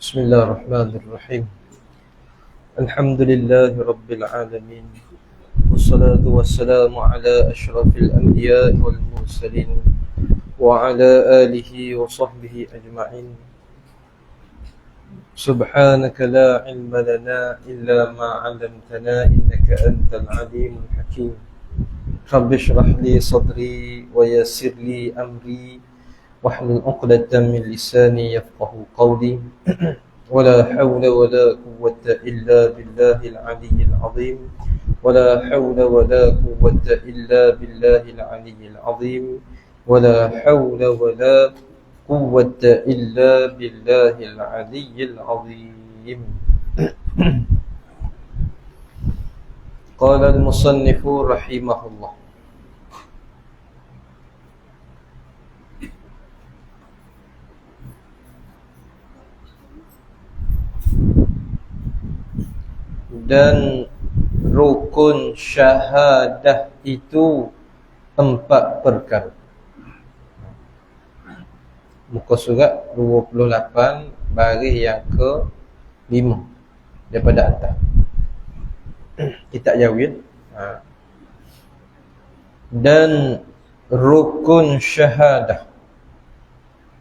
بسم الله الرحمن الرحيم. الحمد لله رب العالمين، والصلاة والسلام على أشرف الأنبياء والمرسلين وعلى آله وصحبه أجمعين. سبحانك لا علم لنا إلا ما علمتنا إنك أنت العليم الحكيم. رب اشرح لي صدري ويسر لي أمري واحلل عقدة من لساني يفقه قولي. ولا حول ولا قوة إلا بالله العلي العظيم. ولا حول ولا قوة إلا بالله العلي العظيم. ولا حول ولا قوة إلا بالله العلي العظيم. قال المصنف رحمه الله: dan rukun syahadah itu 4 perkara. Muka surat 28 baris yang ke-5 daripada atas. Kitab Jawid. Dan rukun syahadah,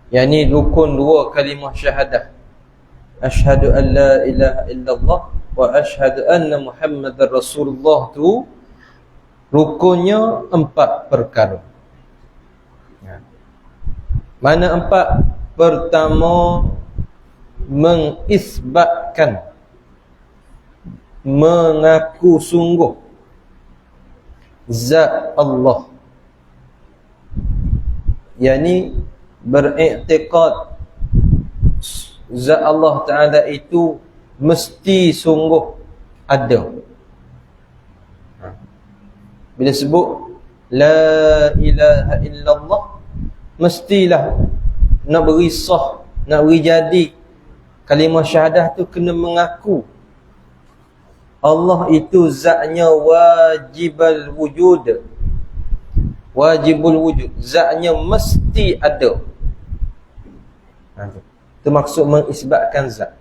yakni rukun 2 kalimah syahadah, asyhadu an la ilaha illallah wa asyhadu anna Muhammadar Rasulullah, tu rukunnya 4 perkara. Mana 4? Pertama, mengisbatkan, mengaku sungguh zat Allah, yakni beriktikad zat Allah Ta'ala itu mesti sungguh ada. Bila sebut la ilaha illallah, mestilah nak beri sah, nak beri jadi kalimah syahadah tu kena mengaku Allah itu zatnya wajibul wujud. Wajibul wujud, zatnya mesti ada. Itu maksud mengisbatkan zat.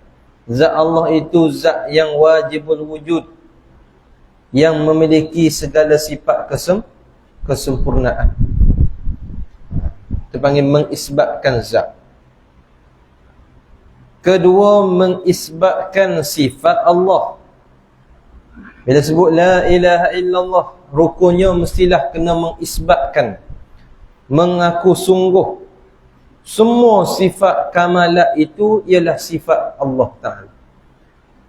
Zat Allah itu zat yang wajibul wujud, yang memiliki segala sifat kesempurnaan. Itu panggil mengisbatkan zat. Kedua, mengisbatkan sifat Allah. Bila sebut la ilaha illallah, rukunnya mestilah kena mengisbatkan, mengaku sungguh semua sifat kamalat itu ialah sifat Allah Ta'ala.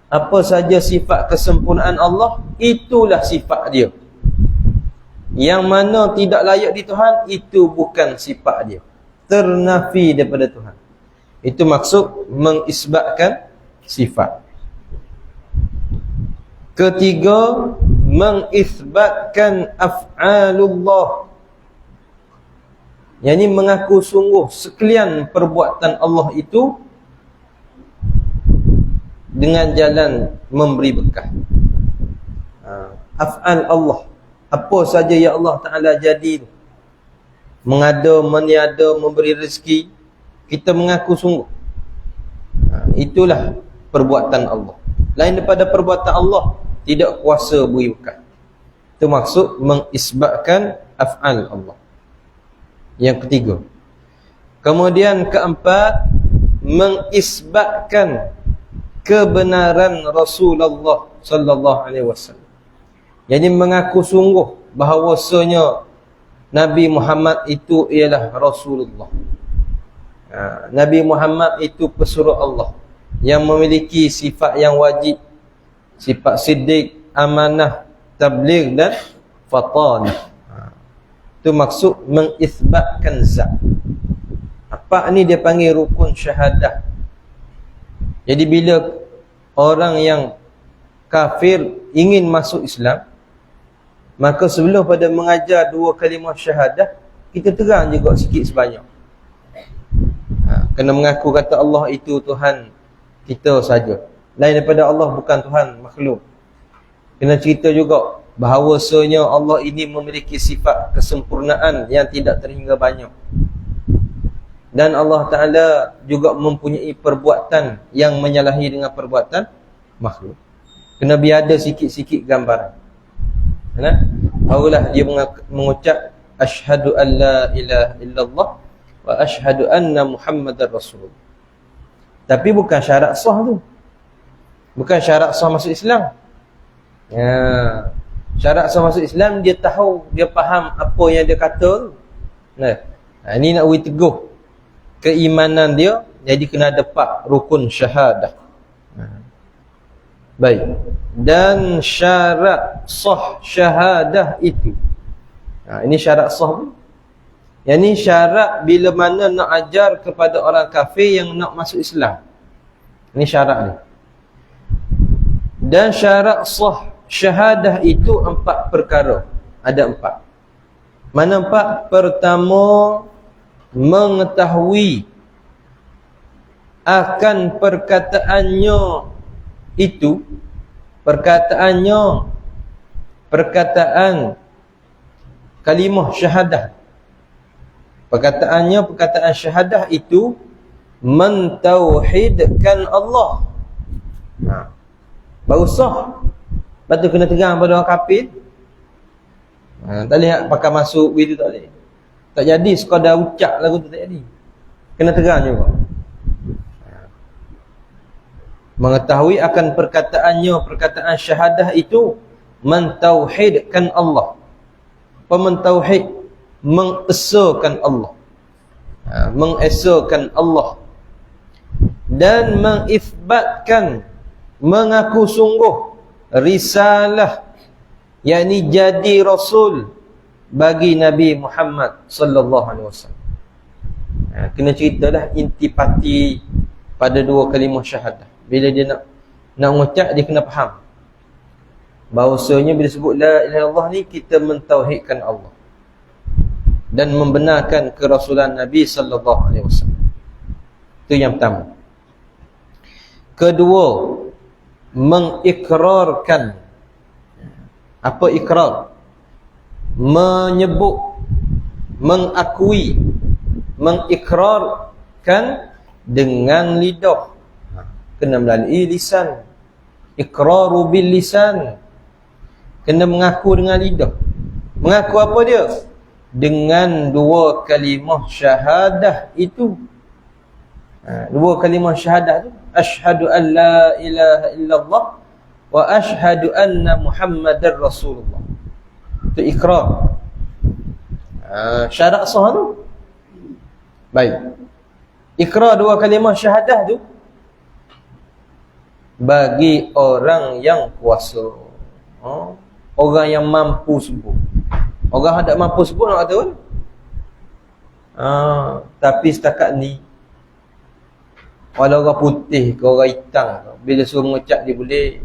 Apa saja sifat kesempurnaan Allah, itulah sifat dia. Yang mana tidak layak di Tuhan, itu bukan sifat dia, ternafi daripada Tuhan. Itu maksud mengisbatkan sifat. Ketiga, mengisbatkan af'alullah, yakni mengaku sungguh sekalian perbuatan Allah itu dengan jalan memberi berkah. Af'al Allah, apa saja yang Allah Ta'ala jadi, mengada, meniada, memberi rezeki, kita mengaku sungguh. Itulah perbuatan Allah. Lain daripada perbuatan Allah, tidak kuasa beri berkah. Itu maksud mengisbatkan af'al Allah. Yang ketiga. Kemudian keempat, mengisbatkan kebenaran Rasulullah sallallahu alaihi wasallam. Jadi mengaku sungguh bahawasanya Nabi Muhammad itu ialah Rasulullah. Nabi Muhammad itu pesuruh Allah yang memiliki sifat yang wajib, sifat siddiq, amanah, tabligh dan fatanah. Itu maksud mengisbatkan zat. Apa ni dia panggil rukun syahadah. Jadi bila orang yang kafir ingin masuk Islam, maka sebelum pada mengajar 2 kalimah syahadah, kita terang juga sikit sebanyak. Kena mengaku kata Allah itu Tuhan kita saja, lain daripada Allah bukan Tuhan makhluk. Kena cerita juga bahawasanya Allah ini memiliki sifat kesempurnaan yang tidak terhingga banyak. Dan Allah Ta'ala juga mempunyai perbuatan yang menyalahi dengan perbuatan makhluk. Kena biar ada sikit-sikit gambaran. Barulah dia mengucap asyhadu an la ilaha illallah wa asyhadu anna Muhammadar Rasulullah. Tapi bukan syarat sah tu. Bukan syarat sah masuk Islam. Syarat sah masuk Islam, dia tahu, dia faham apa yang dia kata tu. Ini nak beri teguh keimanan dia, jadi kena ada 4 rukun syahadah. Baik. Dan syarat sah syahadah itu, ini syarat sah tu. Yang ni syarat bila mana nak ajar kepada orang kafir yang nak masuk Islam. Ini syarat ni. Dan syarat sah syahadah itu 4 perkara. Ada 4. Mana 4? Pertama, mengetahui akan perkataannya itu, perkataan kalimah syahadah. Perkataan syahadah itu mentauhidkan Allah. Baru sah. Lepas tu kena tegang pada orang kafir. Tak boleh pakai masuk gitu, tak boleh. Tak jadi sekadar ucap lagu tu, tak jadi. Kena tegang juga. Mengetahui akan perkataan syahadah itu mentauhidkan Allah. Mentauhid, mengesakan Allah. Mengesakan Allah. Dan mengisbatkan, mengaku sungguh risalah, yakni jadi rasul bagi Nabi Muhammad sallallahu alaihi wasallam. Kena ceritalah intipati pada 2 kalimah syahadah. Bila dia nak mengucap, dia kena faham bahawasanya bila sebut la ilaha illallah ni, kita mentauhidkan Allah dan membenarkan kerasulan Nabi sallallahu alaihi wasallam. Itu yang pertama. Kedua, mengikrarkan. Apa ikrar? Menyebut, mengakui, mengikrarkan dengan lidah. Kena melalui lisan. Iqraru bil lisan. Kena mengaku dengan lidah. Mengaku apa dia? Dengan 2 kalimah syahadah itu. 2 kalimah syahadah tu, asyhadu an la ilaha illallah wa asyhadu anna Muhammadar Rasulullah. Itu ikrar. Syarat sah tu. Baik. Ikrar 2 kalimah syahadah tu bagi orang yang kuasa, orang yang mampu sebut. Orang yang tak mampu sebut nak kata apa? Tapi setakat ni, walau orang putih ke orang hitam, bila suruh mengucap dia boleh,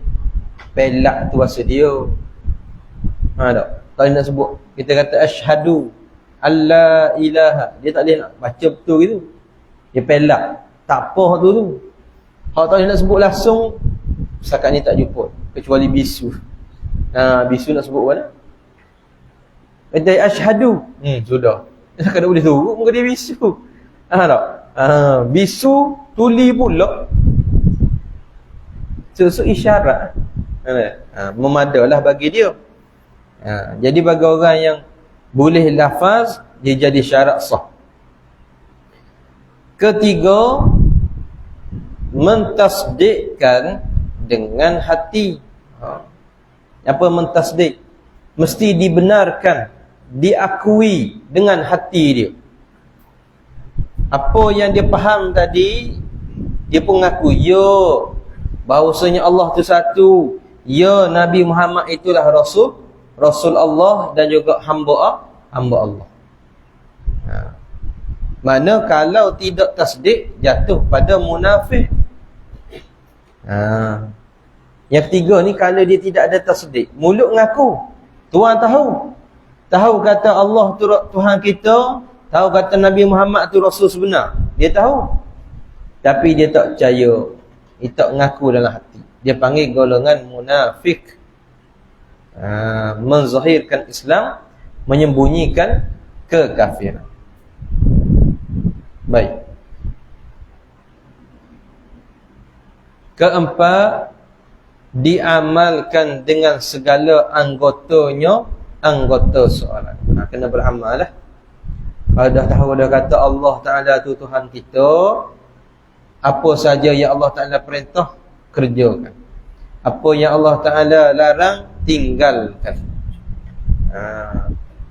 pelak tu rasa dia. Tak? Kalau nak sebut, kita kata asyhadu alla ilaha, dia tak boleh nak baca betul gitu. Dia pelak. Tak apa hak tu. Hak tak boleh nak sebut langsung, setakat ni tak jumpa. Kecuali bisu. Bisu nak sebut mana? Kata asyhadu. Sudah. Setakat tak boleh turut, muka dia bisu. Tak? Bisu tuli pula. So isyarat. Memadalah bagi dia. Jadi bagi orang yang boleh lafaz, dia jadi syarat sah. Ketiga, mentasdikkan dengan hati. Apa mentasdik? Mesti dibenarkan, diakui dengan hati dia. Apa yang dia faham tadi, dia pun ngaku, ya, bahawasanya Allah tu satu, ya, Nabi Muhammad itulah Rasul Allah dan juga hamba Allah. Mana kalau tidak tasdik, jatuh pada munafik. Yang ketiga ni, kalau dia tidak ada tasdik, mulut ngaku, Tuhan tahu kata Allah tu Tuhan kita, tahu kata Nabi Muhammad tu Rasul sebenar, dia tahu, tapi dia tak percaya, dia tak ngaku dalam hati. Dia panggil golongan munafik. Menzahirkan Islam, menyembunyikan kekafiran. Baik. Keempat, diamalkan dengan segala anggotanya, anggota seorang. Kena beramal lah. Kalau dah tahu, dah kata Allah Ta'ala tu Tuhan kita, apa saja yang Allah Ta'ala perintah, kerjakan. Apa yang Allah Ta'ala larang, tinggalkan.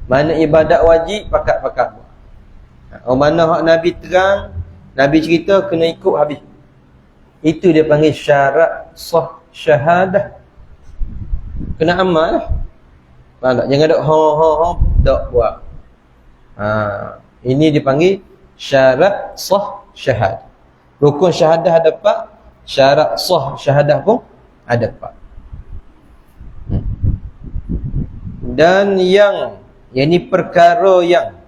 Mana ibadat wajib, pakat-pakat buat. Mana hak Nabi terang, Nabi cerita, kena ikut habis. Itu dia panggil syarat sah syahadah. Kena amal lah. Faham tak? Jangan duk tak buat. Ini dipanggil syarat sah syahadah. Rukun syahadah ada 4, syarat sah syahadah pun ada 4. Dan yang ini perkara yang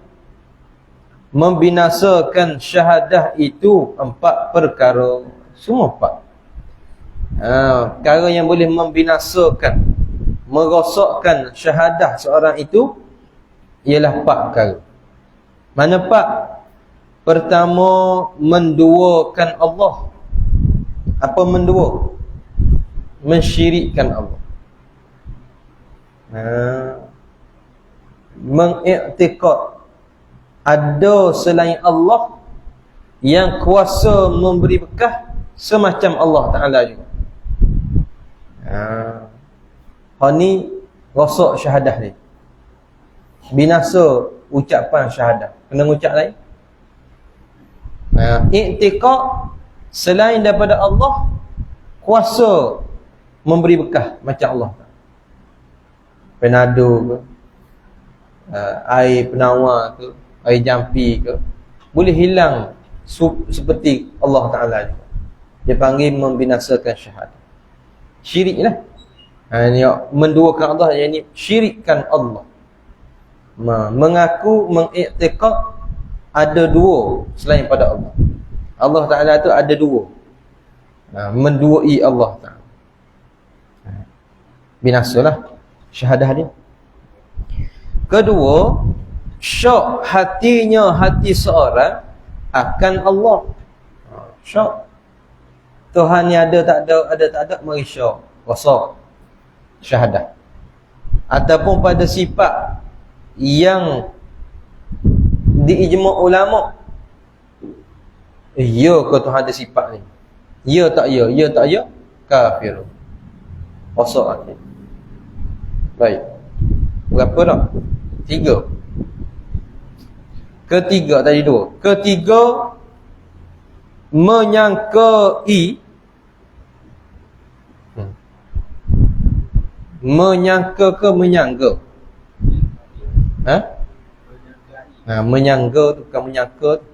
membinasakan syahadah itu 4 perkara. Semua 4. Perkara yang boleh membinasakan, merosakkan syahadah seorang itu ialah 4 perkara. Mana 4? Pertama, menduakan Allah. Apa mendua? Mensyirikkan Allah. Mengiktikad ada selain Allah yang kuasa memberi berkah semacam Allah Ta'ala juga. Ni rosak syahadah ni. Binasa ucapan syahadah. Kena ucap lain. Iktikad selain daripada Allah kuasa memberi berkah macam Allah. Penado ke, air penawar ke, air jampi ke, boleh hilang seperti Allah Ta'ala juga. Dia panggil membinasakan syahadah. Syirik lah. Menduakan Allah, yang ini syirikkan Allah. Mengaku, mengiktikad ada 2 selain pada Allah. Allah Ta'ala tu ada 2. Menduai Allah Ta'ala. Binasalah syahadah dia. Kedua, syak hatinya, hati seorang akan Allah. Syak Tuhan ni ada tak ada, mari syak, rosak syahadah. Ataupun pada sifat yang diijma' ulama', ya ke Tuhan ada sifat ni? Ya tak ya? Ya tak ya? Kafir. Rosak hati. Baik. Berapa dah? 3. Ketiga, tadi 2. Ketiga, menyangkai. Menyangka ke menyangga? Menyangga tu bukan menyangka tu.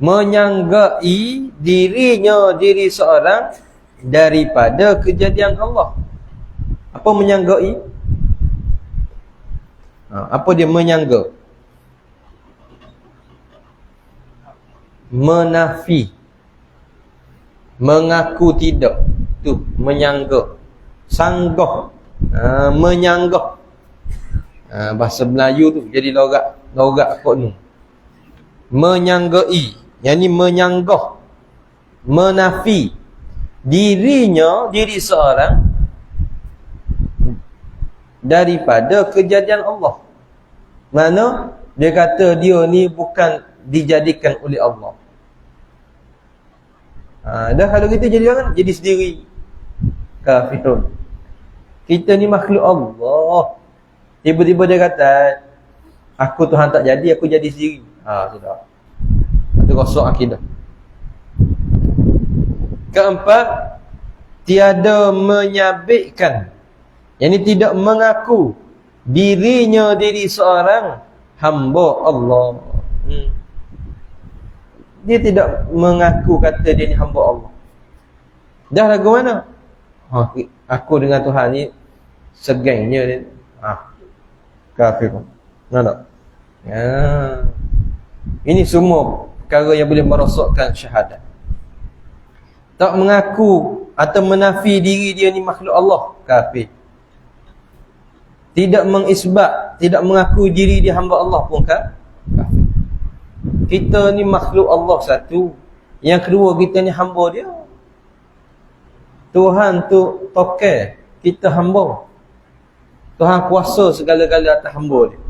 Menyanggai dirinya, diri seorang daripada kejadian Allah. Apa menyanggai? Apa dia menyangga? Menafi, mengaku tidak. Tu menyangga. Sanggah, menyanggah. Bahasa Melayu tu jadi logat kod ni. Menyanggai, yang ni menyanggah, menafi dirinya, diri seorang daripada kejadian Allah. Mana dia kata dia ni bukan dijadikan oleh Allah. Dah kalau kita jadi orang, jadi sendiri. Kafirun. Kita ni makhluk Allah. Tiba-tiba dia kata, aku Tuhan tak jadi, aku jadi sendiri. Sudah. Itu rosak akidah. Keempat, tiada menyabitkan, yang ini tidak mengaku dirinya, diri seorang hamba Allah. Dia tidak mengaku kata dia ni hamba Allah. Dah lagu mana? Aku dengan Tuhan ni segangnya dia. Kafir. Tak? Ini semua perkara yang boleh merosakkan syahadat. Tak mengaku atau menafi diri dia ni makhluk Allah, kafir. Tidak mengisbat, tidak mengaku diri dia hamba Allah pun kafir. Kita ni makhluk Allah satu. Yang kedua, kita ni hamba dia. Tuhan tu token, kita hamba. Tuhan kuasa segala-gala atas hamba dia.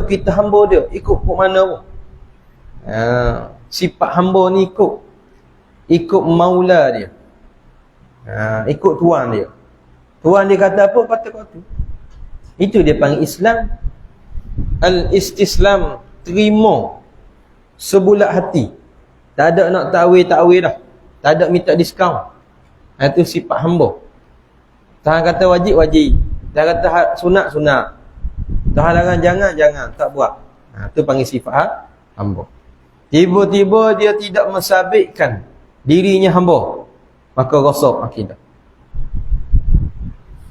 Kita hamba dia, ikut mana pun. Sifat hamba ni ikut maula dia. Ikut tuan dia. Tuan dia kata apa, kata. Itu dia panggil Islam. Al-istislam, terima sebulat hati. Tak ada nak takwil dah. Tak ada minta diskaun. Itu sifat hamba. Tuhan kata wajib. Tuhan kata sunat. Tuhan larang jangan, tak buat. Itu panggil sifat hamba. Tiba-tiba dia tidak mensabitkan dirinya hamba, maka rosak akidah.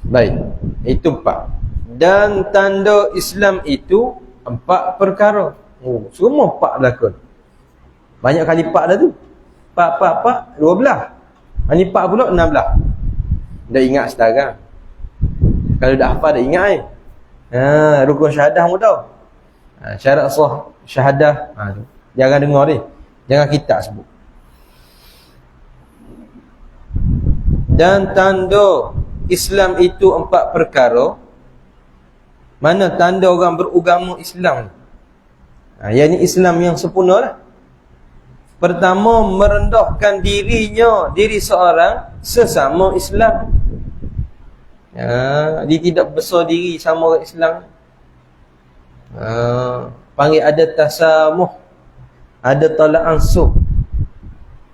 Baik, itu 4. Dan tanda Islam itu 4 perkara. Semua 4 berlakon. Banyak kali 4 dah tu. 4, 12. Ini 4 pula 16. Dah ingat sekarang. Kalau dah hafal dah ingat rukun syahadah mu tahu. Syarat sah syahadah. Jangan dengar dia. Jangan kitab sebut. Dan tanda Islam itu 4 perkara. Mana tanda orang beragama Islam? Yang ni Islam yang sempurna lah. Pertama, merendahkan diri seorang sesama Islam. Dia tidak besar diri sama orang Islam. Panggil ada tasamuh, ada tolak ansur.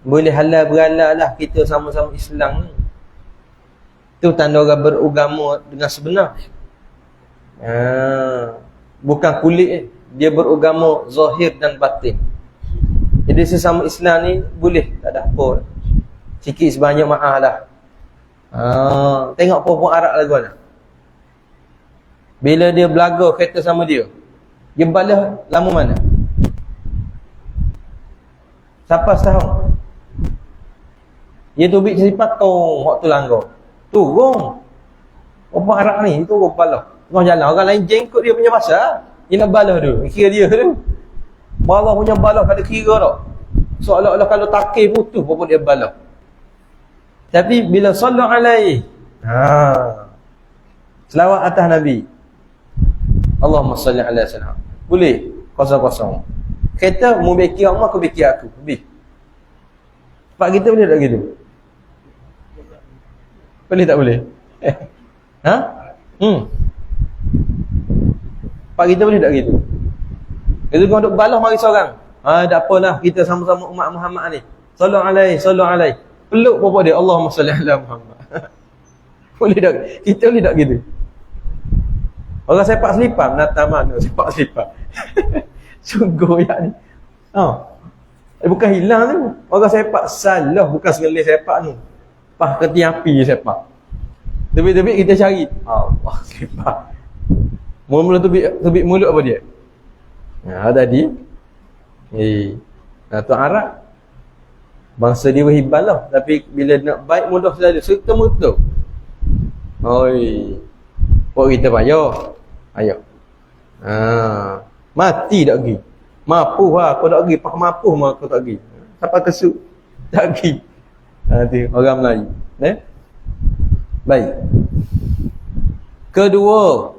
Boleh halal berhalal lah kita sama-sama Islam ni. Itu tanda orang beragama dengan sebenar. Bukan kulit, dia beragama zahir dan batin. Jadi sesama Islam ni boleh, tak ada apa. Sikit sebanyak maaf lah. Tengok perempuan Arab lagu mana. Bila dia belaga kereta sama dia balas lama mana? Siapa setahun? Dia tubik cari patung waktu langgar. Turun. Perempuan Arab ni turun balas. Tengah jalan, orang lain jengkut dia punya pasal. Dia nak balas tu, kira dia tu. Balas punya balas ada kira tak. Seolah-olah kalau takir putus pun dia balas. Tapi bila sallallahu alaihi selawat atas Nabi, Allahumma salli alaihi wasallam, boleh kosong-kosong. Kereta mu beki Allah, aku beki aku. Habis. Pak kita boleh tak gitu? Boleh tak boleh? Pak kita boleh tak gitu? Itu kau duk balas mari seorang. Tak apalah, kita sama-sama umat Muhammad ni. Sallallahu alaihi. Peluk bapa dia, Allahumma salli ala Muhammad. Boleh tak? Kita boleh tak gitu? Orang sepak selipar, menata mana sepak selipar. Sungguh yang ni. Bukan hilang tu. Orang sepak salah, bukan sekali sepak tu. Pah keti api sepak. Tebik-tebik kita cari. Allah selipar. Mula-mula tebik mulut apa dia? Tadi. Tuan Arab. Bangsa dia berhibal lah. Tapi bila nak baik mudah selalu. Serta-merta. Buat kita payah. Ayo. Mati tak pergi. Mampu lah. Kau tak pergi. Pak mampu mah kau tak pergi. Siapa kesuk. Tak pergi. Nanti orang Melayu. Baik. Kedua.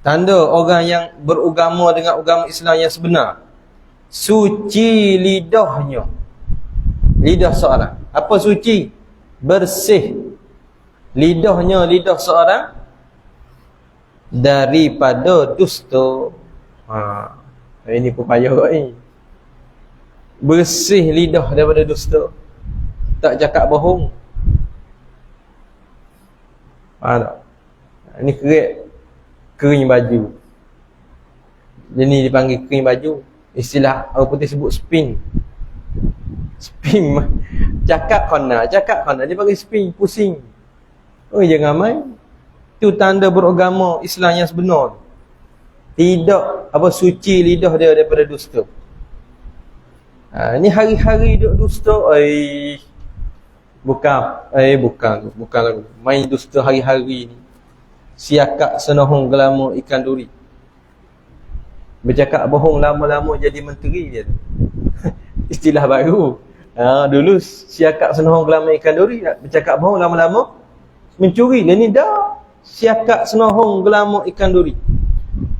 Tanda orang yang beragama dengan agama Islam yang sebenar. Suci lidahnya. Lidah seorang. Apa suci? Bersih. Lidahnya, lidah seorang daripada dusta. Ini pun payah ni. Bersih lidah daripada dusta. Tak cakap bohong. Faham tak? Ini kering baju. Jadi dipanggil kering baju. Istilah orang putih sebut spin. Spin. Cakap kona. Dia panggil spin. Pusing. Jangan main. Itu tanda beragama Islam yang sebenar. Tidak suci lidah dia daripada dusta. Ni hari-hari duk dusta. Bukan. Main dusta hari-hari ni. Siakak senohong gelama ikan duri. Bercakap bohong lama-lama jadi menteri dia tu. Istilah baru. Dulu siakak senohong gelama ikan duri, bercakap bohong lama-lama mencuri. Dan ni dah siakak senohong gelama ikan duri,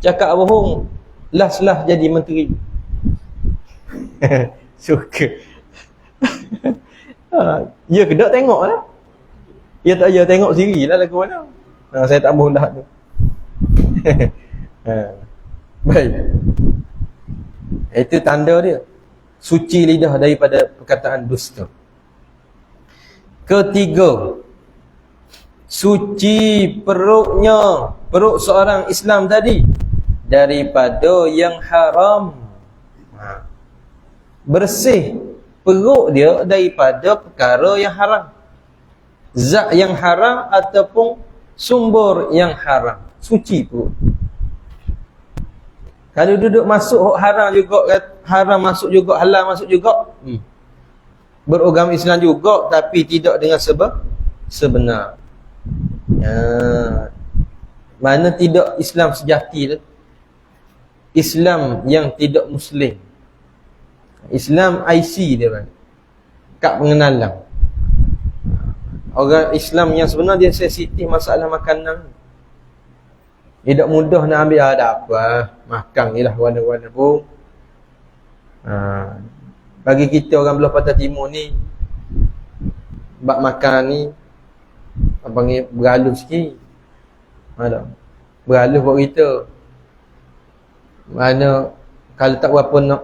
cakap bohong, las-las jadi menteri. Suka. Ya ke tak tengok lah. Ya tak ya tengok sendiri lah lagu mana. Saya tak mahu lah tu. Baik. Itu tanda dia. Suci lidah daripada perkataan dusta. Ketiga, suci perutnya, perut seorang Islam tadi, daripada yang haram. Bersih perut dia daripada perkara yang haram, zat yang haram ataupun sumber yang haram. Suci perut. Kalau duduk masuk haram juga, haram masuk juga, halal masuk juga, beragama Islam juga, tapi tidak dengan sebenar. Mana tidak Islam sejati tu? Islam yang tidak Muslim. Islam IC dia kan, kad pengenalan. Orang Islam yang sebenar dia sensitif masalah makanan. Dia tak mudah nak ambil, ada apa, makan je lah warna-warna pun. Bagi kita orang belah patah timur ni, bak makan ni panggil berhalus sikit. Berhalus buat kita. Mana kalau tak berapa nak,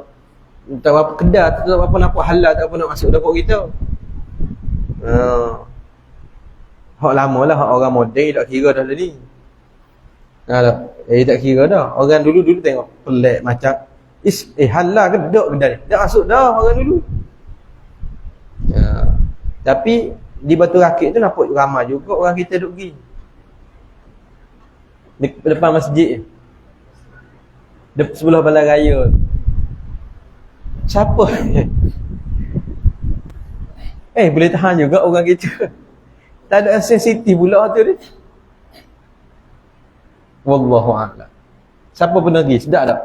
tak berapa kedai, tak berapa nampak halal, tak berapa nak masuk dapur kita. Hak lama lah, hak orang moden tak kira dah ni. Tak kira dah. Orang dulu tengok pelik macam halal ke tak kedai ni, tak masuk dah orang dulu. Tapi di Batu Rakit tu nampak ramai juga orang kita duk pergi depan masjid, sebelah balai raya. Siapa? Boleh tahan juga orang kita. Tak ada sensitif pula tu dia. Wallahu a'lam. Siapa pernah pergi? Sedap tak?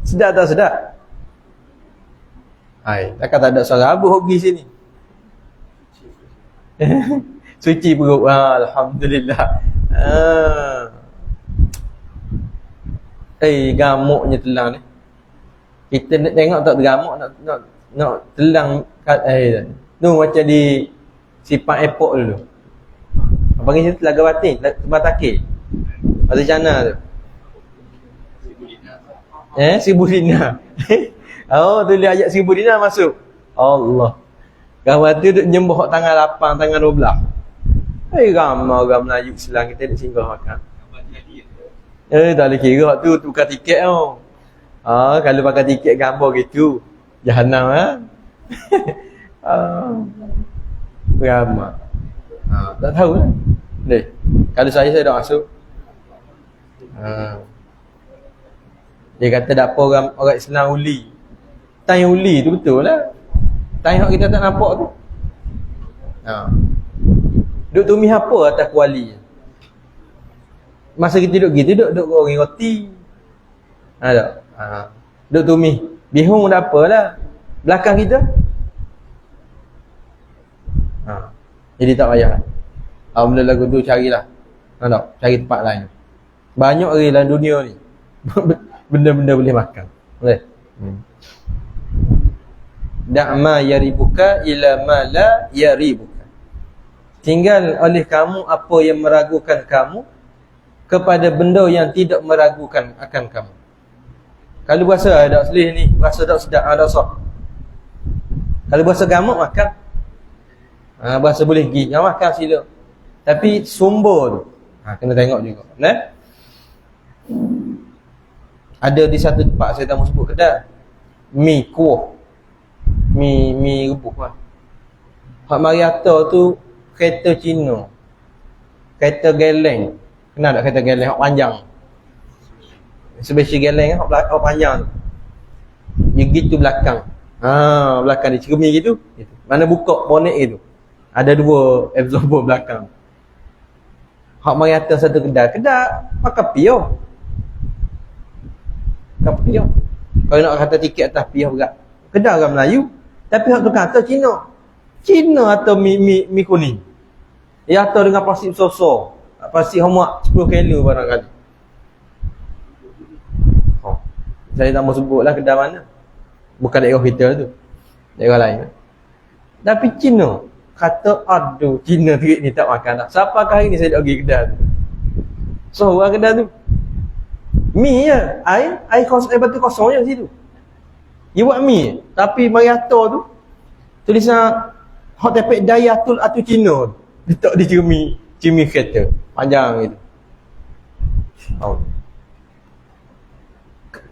Sedap tak sedap? Takkan tak ada suara abu pergi sini. Suci perut. Alhamdulillah. Gamuknya telang ni. Kita nak tengok tak tergamuk, nak telang tu macam di Sipak Airport dulu. Apa panggil situ? Telaga Batin, Tebal Takir. Macam mana tu? Seribu dinar. Tulis ayat 1000 dinar masuk. Allah. Gambar tu duk nyembah tangan 8, tangan 12. Ramai orang Melayu Islam kita duk singgah makan. Tak boleh kira tu tukar tiket tau. Kalau pakai tiket gambar gitu, Jahannam ramai. Tak tahu lah. Kalau saya dah masuk. Dia kata tak apa orang Islam uli. Tanya uli tu betul lah. Tanya kita tak nampak tu. Duk tumis apa atas kuali. Masa kita duduk gitu, duduk goreng roti. Duduk tumis bihun dah apalah. Belakang kita. Jadi tak payah. Benda lagu tu carilah. Cari tempat lain. Banyak orang dalam dunia ni. Benda-benda boleh makan. Boleh? Da'ma yaribuka ila ma la yaribuka. Tinggal oleh kamu apa yang meragukan kamu kepada benda yang tidak meragukan akan kamu. Kalau berasa ada selih ni, berasa tak sedap, ada sah. Kalau berasa gamuk makan. Berasa boleh pergi, yang makan sila. Tapi sumber tu kena tengok juga. Ada di satu tempat saya tak mahu sebut kedai. Mi kuah. Mi rebus lah. Hak Mariata tu kereta Cina. Kereta geleng. Kenal tak kereta geleng hak panjang? Special geleng hak panjang tu. Dia gitu belakang. Belakang dia cermin gitu. Mana buka bonet itu. Ada dua absorber belakang. Hak Mariata satu kedai. Kedai pakai pio. Kau Kalau nak kata tiket atas piah berat. Kedah orang Melayu. Tapi hak tukang atas Cina. Cina atau mi kuning. Ya atau dengan plastik besar-besar. Plastik homak 10 kilo barangkali. Saya tak mau sebutlah kedai mana. Bukan daerah kita tu. Daerah lain. Tapi Cina kata aduh Cina terik ni tak makan dah. Siapa hari ni saya nak pergi kedai tu. So kedai tu. Mi je. Air batu kosong je situ. Dia buat mi. Tapi Mariato tu tulisan hot tepek Dayatul Atu Cina. Letak di cermin kereta. Panjang gitu. Oh.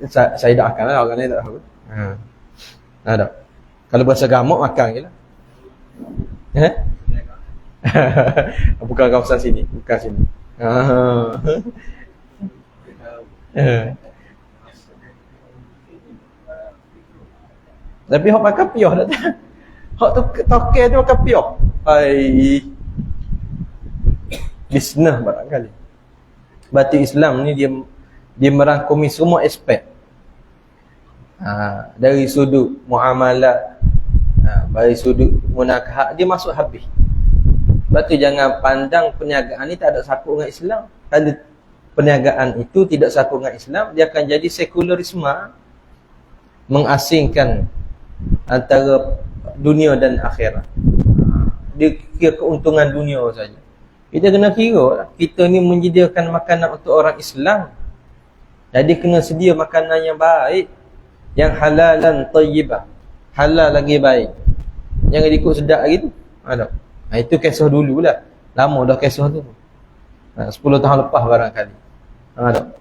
Saya dah makan lah. Orang lain tak tahu. Ada. Kalau berasa gamuk makan je lah. Bukan kawasan sini. Bukan sini. Tapi hok pakai piah dah tak. Hok tu toke tu pakai piah. Bisnes barangkali. Batu Islam ni dia merangkumi semua aspek. Dari sudut muamalah, dari sudut munakahat dia masuk habis. Sebab tu jangan pandang perniagaan ni tak ada sangkut dengan Islam. Kalau perniagaan itu tidak sangkut dengan Islam, dia akan jadi sekularisme, mengasingkan antara dunia dan akhirat. Dia kira keuntungan dunia saja. Kita kena kira kita ni menyediakan makanan untuk orang Islam. Jadi kena sedia makanan yang baik, yang halalan tayyibah. Halal lagi baik. Jangan ikut sedap lagi tu. Ada. Itu kisah dululah. Lama dah kisah tu. 10 tahun lepas barangkali. Ada.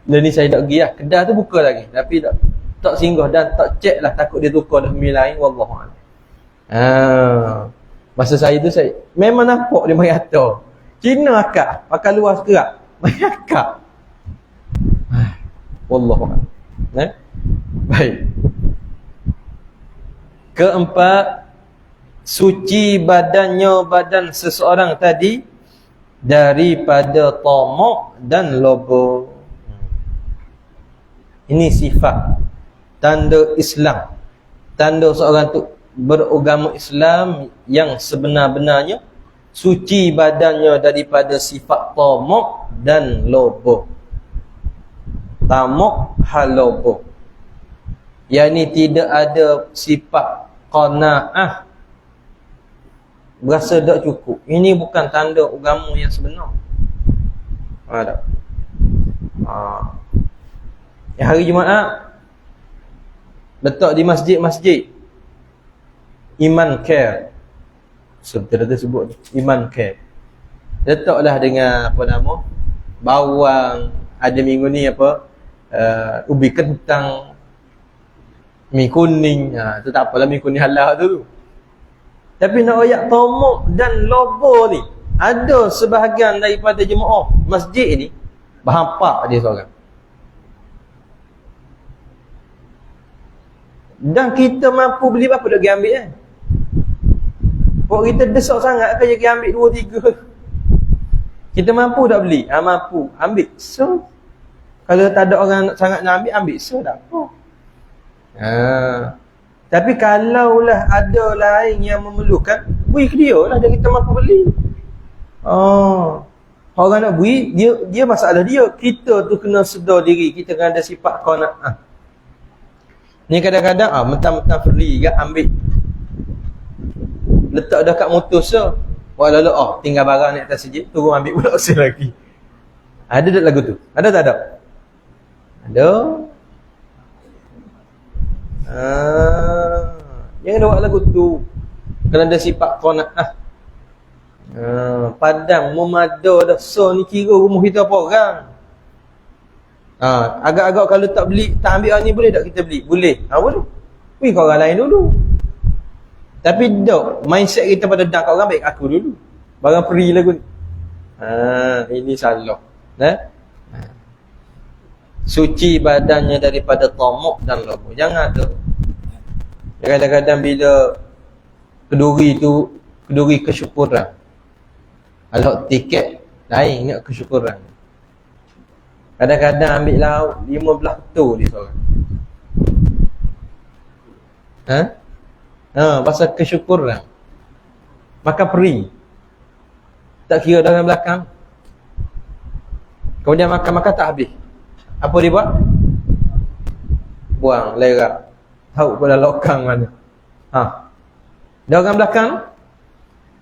Dan ni saya tak pergi lah. Kedah tu buka lagi. Tapi tak singgah dan tak cek lah. Takut dia tukar dah mi lain. Wallahualam. Masa saya tu saya memang nampak dia Mariato. Cina akak. Pakai luar sekerak. Mariato. Wallahualam. Baik. Keempat, suci badan seseorang tadi daripada tamak dan lobo. Ini sifat tanda Islam. Tanda seorang tu beragama Islam yang sebenar-benarnya, suci badannya daripada sifat tamak dan lobo. Tamak hal lobo. Yang ni tidak ada sifat qanaah, berasa tak cukup. Ini bukan tanda agama yang sebenar. Ada. Yang hari Jumaat letak di masjid-masjid Iman Care. Sebentar sebut Iman Care. Letaklah dengan apa nama? Bawang, ada minggu ni apa? Ubi kentang, mi kuning. Tu tak apalah, mi kuning halal tu. Tapi nak ayat tamak dan lobo ni, ada sebahagian daripada jemaah masjid ni berhampak dia seorang. Dan kita mampu beli berapa dah pergi ambil Pok kita desak sangat kan pergi ambil 2-3. Kita mampu tak beli? Mampu. Ambil. So, kalau tak ada orang sangat nak ambil, so tak apa. Tapi kalaulah ada lain yang memerlukan, beri ke dia lah, dia kita mampu beli. Orang nak beri, dia masalah dia. Kita tu kena sedar diri, kita kena ada sifat qanaah. Ni kadang-kadang mentang-mentang free kan ambil. Letak dah kat motor so. Walau tinggal barang ni atas sijil, turun ambil pula sel lagi. Ada tak lagu tu? Ada tak ada? Ada. Jangan buat lagu tu. Kena ada sifat qanaah. Padang memada dah. So ni kira rumah kita apa orang? Agak-agak kalau tak beli, tak ambil orang ni, boleh tak kita beli? Boleh. Boleh. Pergi ke orang lain dulu. Tapi dok, mindset kita pada dah kat orang, baik aku dulu. Barang free lagu ni. Ini salah. Suci badannya daripada tamak dan lobo. Jangan ada. Kadang-kadang bila keduri kesyukuran. Kalau tiket lain nak kesyukuran. Kadang-kadang ambil lauk 15 tu dia seorang. Ha? Pasal kesyukuran. Maka peri. Tak kira dalam belakang. Kemudian makan tak habis. Apa dia buat? Buang, lerak. Tahu pada lokang mana. Dia orang belakang.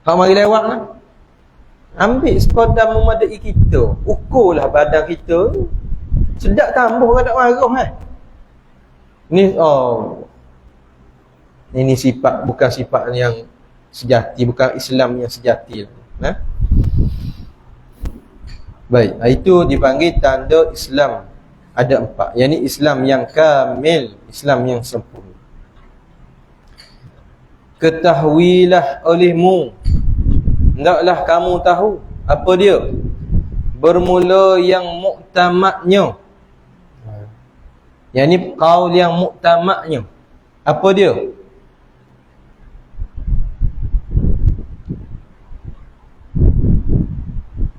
Hak mari lewat lah. Ambil sekadar memadai kita. Ukurlah badan kita. Sedap tambah kan tak marah Ini sifat, bukan sifat yang sejati, bukan Islam yang sejati. Baik, itu dipanggil tanda Islam. Ada 4. Yang ni Islam yang kamil, Islam yang sempurna. Ketahuilah olehmu, hendaklah kamu tahu apa dia? Bermula yang muktamadnya. Yang ni qaul yang muktamadnya. Apa dia?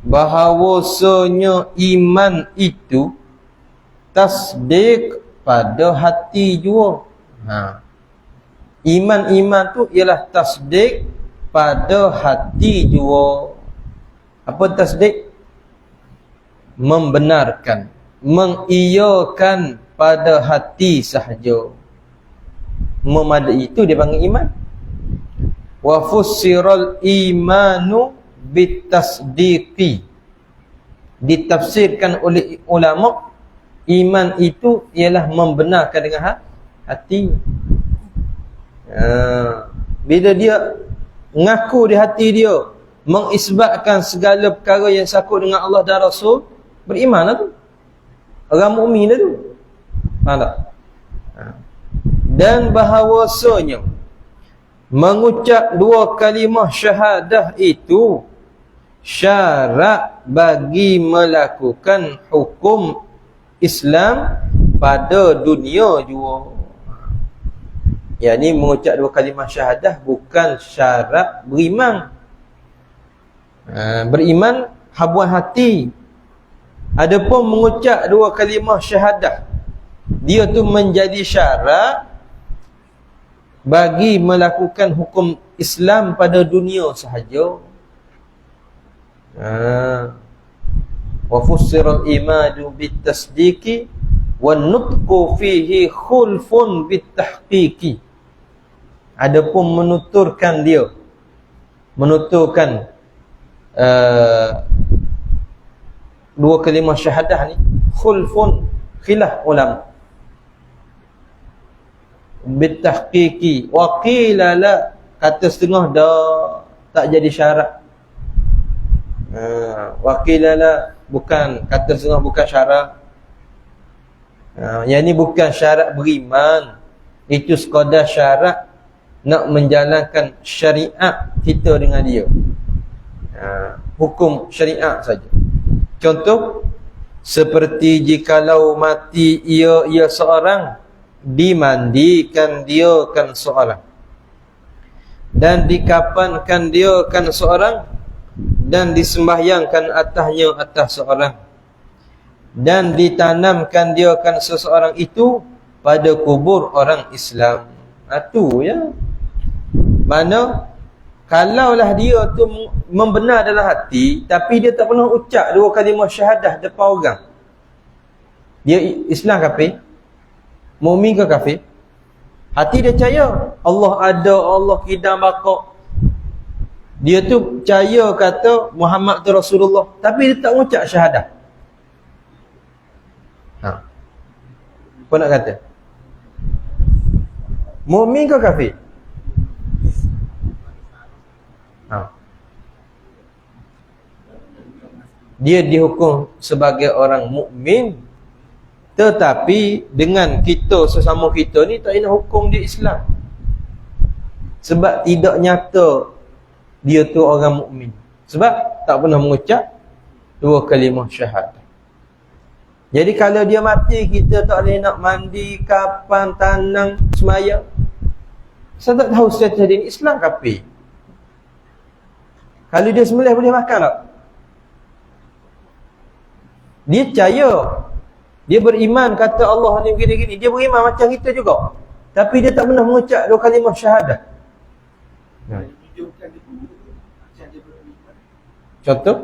Bahawasanya iman itu tasdik pada hati jua. Iman tu ialah tasdik pada hati jua. Apa tasdik? Membenarkan, mengiyakan pada hati sahaja. Memadai itu dia panggil iman. Wa fussiral imanu bitasdiqi. Ditafsirkan oleh ulama, iman itu ialah membenarkan dengan hati. Bila dia mengaku di hati dia, mengisbatkan segala perkara yang sakut dengan Allah dan Rasul, beriman lah tu. Orang mukmin lah tu. Faham tak? Dan bahawasanya mengucap 2 kalimah syahadah itu syarat bagi melakukan hukum Islam pada dunia jua. Yang ni mengucap 2 kalimah syahadah bukan syarat beriman. Beriman habuan hati. Adapun mengucap 2 kalimah syahadah, dia tu menjadi syarat bagi melakukan hukum Islam pada dunia sahaja. Wa fussiral imanu bitasdiqi wan nutqu fihi khulfun bitahqiqi. Adapun menuturkan dia, menuturkan 2 kalimah syahadah ni khulfun, khilaf ulama. Bitahqiqi wa qila la, kata setengah dah tak jadi syarat. Wa qila la, bukan, kata setengah bukan syarat. Yang ni bukan syarat beriman, itu sekadar syarat nak menjalankan syariat kita dengan dia. Hukum syariat saja. Contoh, seperti jikalau mati ia seorang, dimandikan dia kan seorang, dan dikapankan dia kan seorang, dan disembahyangkan atas seorang, dan ditanamkan dia kan seseorang itu pada kubur orang Islam. Itu ya. Mana kalaulah dia tu membenar dalam hati, tapi dia tak pernah ucap 2 kalimah syahadah depan orang, dia Islam kafir? Mukmin ke kafir? Hati dia percaya Allah ada, Allah kidam bakok. Dia tu percaya kata Muhammad tu Rasulullah, tapi dia tak ucap syahadah. Apa nak kata? Mukmin ke kafir? Dia dihukum sebagai orang mukmin, tetapi dengan kita sesama kita ni tak nak hukum dia Islam, sebab tidak nyata dia tu orang mukmin, sebab tak pernah mengucap 2 kalimah syahadah. Jadi kalau dia mati, kita tak boleh nak mandi, kapan, tanang, semayang. Saya tak tahu status dia ni Islam kafir. Kalau dia sembelih boleh makan tak? Dia percaya, dia beriman kata Allah ni begini-gini, dia beriman macam kita juga. tapi dia tak pernah mengucap dua kalimah syahadah. Contoh?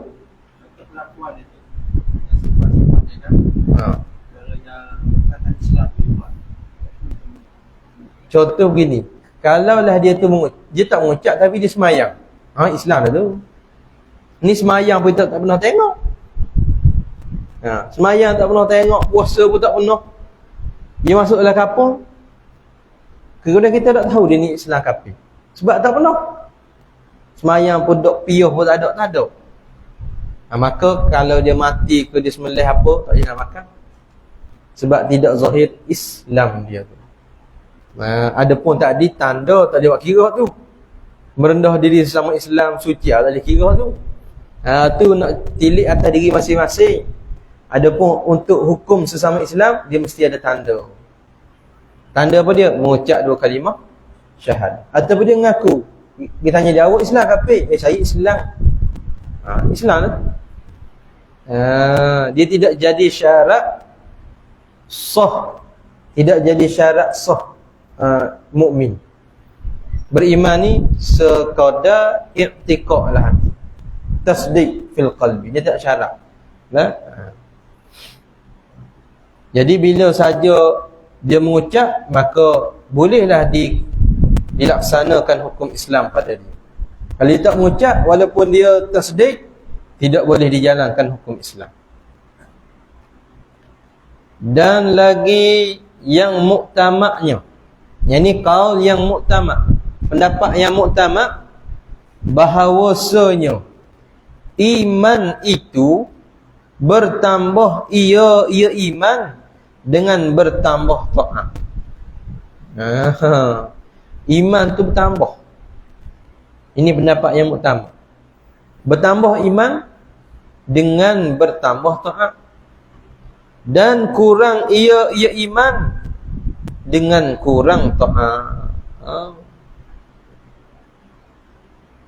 Contoh begini, kalaulah dia tu dia tak mengucap tapi dia semayang. Islam dah tu. Ni semayang pun tak pernah tengok. Semayang tak pernah tengok, puasa pun tak pernah. Dia masuk dalam kapung. Kemudian kita tak tahu dia ni Islam kafir. Sebab tak pernah. Semayang pun dok piuh pun tak ada. Maka kalau dia mati ke dia sembelih apa, tak boleh nak makan. Sebab tidak zahir Islam dia tu. Ada pun tak ada tanda, tak ada buat kira tu. Merendah diri sesama Islam suci, tak boleh kira tu. Tu nak tilik atas diri masing-masing. Adapun untuk hukum sesama Islam, dia mesti ada tanda. Tanda apa dia? Mengucap dua kalimah syahadah. Ataupun dia mengaku. Dia tanya dia, awak Islam kafir? Saya Islam. Islam lah. Dia tidak jadi syarat sah. Tidak jadi syarat sah mukmin. Beriman ni sekadar i'tiqad lah hati. Tasdiq fil qalbi. Dia tak syarat. Jadi bila saja dia mengucap, maka bolehlah dilaksanakan hukum Islam pada dia. Kalau dia tak mengucap, walaupun dia tasdiq, tidak boleh dijalankan hukum Islam. Dan lagi yang muktamaknya, yang ni qaul yang muktamak, pendapat yang muktamak, bahawasanya iman itu bertambah, ia iman dengan bertambah taat. Iman tu bertambah. Ini pendapat yang muktamad. Bertambah iman dengan bertambah taat. Dan kurang ia iman dengan kurang taat.